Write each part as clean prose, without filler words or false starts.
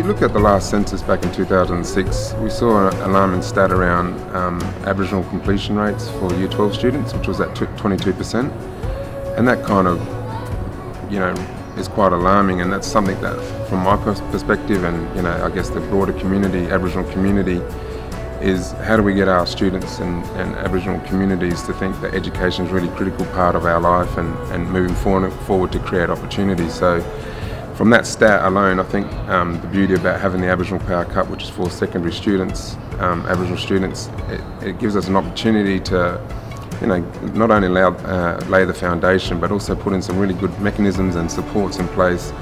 you look at the last census back in 2006, we saw an alarming stat around Aboriginal completion rates for Year 12 students, which was at 22%. And that kind of, is quite alarming, and that's something that, from my perspective and, I guess the broader community, Aboriginal community, is how do we get our students and Aboriginal communities to think that education is a really critical part of our life and moving forward to create opportunities. So from that stat alone, I think the beauty about having the Aboriginal Power Cup, which is for secondary students, Aboriginal students, it gives us an opportunity to not only lay the foundation, but also put in some really good mechanisms and supports in place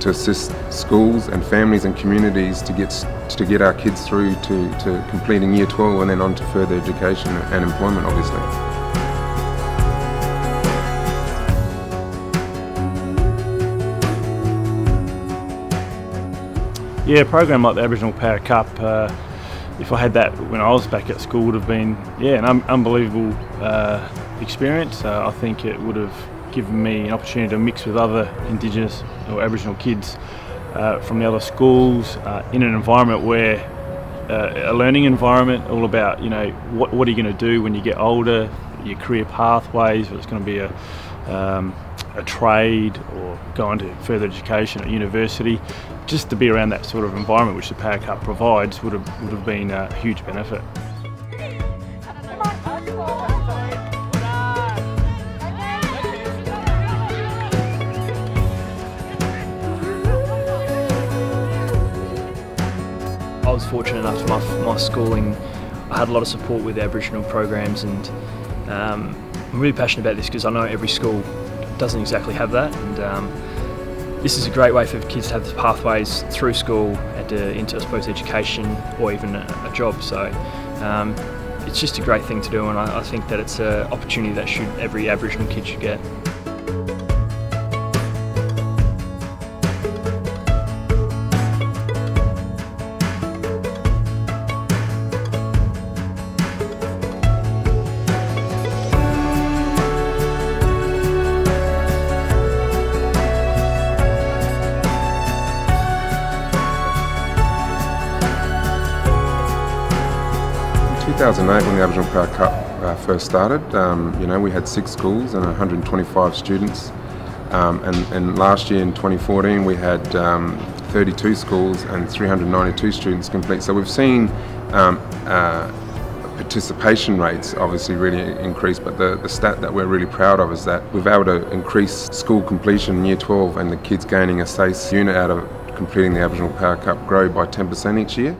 to assist schools and families and communities to get our kids through to completing Year 12 and then on to further education and employment, obviously. Yeah, a program like the Aboriginal Power Cup, if I had that when I was back at school, would have been an unbelievable experience. I think it would have given me an opportunity to mix with other Indigenous or Aboriginal kids from the other schools in an environment where a learning environment, all about what are you going to do when you get older, your career pathways, whether it's going to be a trade or go into further education at university. Just to be around that sort of environment which the Power Cup provides would have been a huge benefit. I was fortunate enough to my schooling. I had a lot of support with Aboriginal programs, and I'm really passionate about this because I know every school doesn't exactly have that, and this is a great way for kids to have the pathways through school and into, I suppose, education or even a job. So it's just a great thing to do, and I think that it's an opportunity that every Aboriginal kid should get. In 2008, when the Aboriginal Power Cup first started, we had 6 schools and 125 students, and last year in 2014 we had 32 schools and 392 students complete. So we've seen participation rates obviously really increase, but the stat that we're really proud of is that we've been able to increase school completion in Year 12 and the kids gaining a SACE unit out of completing the Aboriginal Power Cup grow by 10% each year.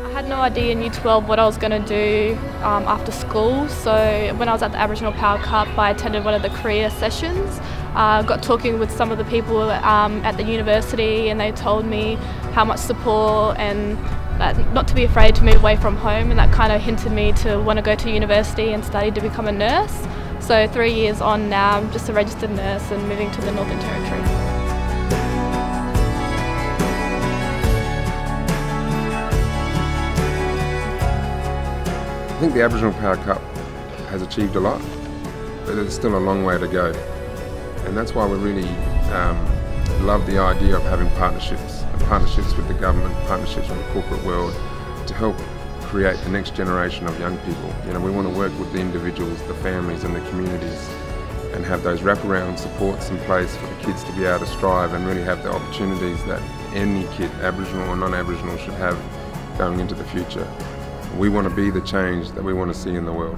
I had no idea in Year 12 what I was going to do after school, so when I was at the Aboriginal Power Cup I attended one of the career sessions. Got talking with some of the people at the university, and they told me how much support and that not to be afraid to move away from home, and that kind of hinted me to want to go to university and study to become a nurse. So 3 years on now, I'm just a registered nurse and moving to the Northern Territory. I think the Aboriginal Power Cup has achieved a lot, but there's still a long way to go. And that's why we really love the idea of having partnerships with the government, partnerships with the corporate world to help create the next generation of young people. We want to work with the individuals, the families and the communities and have those wraparound supports in place for the kids to be able to strive and really have the opportunities that any kid, Aboriginal or non-Aboriginal, should have going into the future. We want to be the change that we want to see in the world.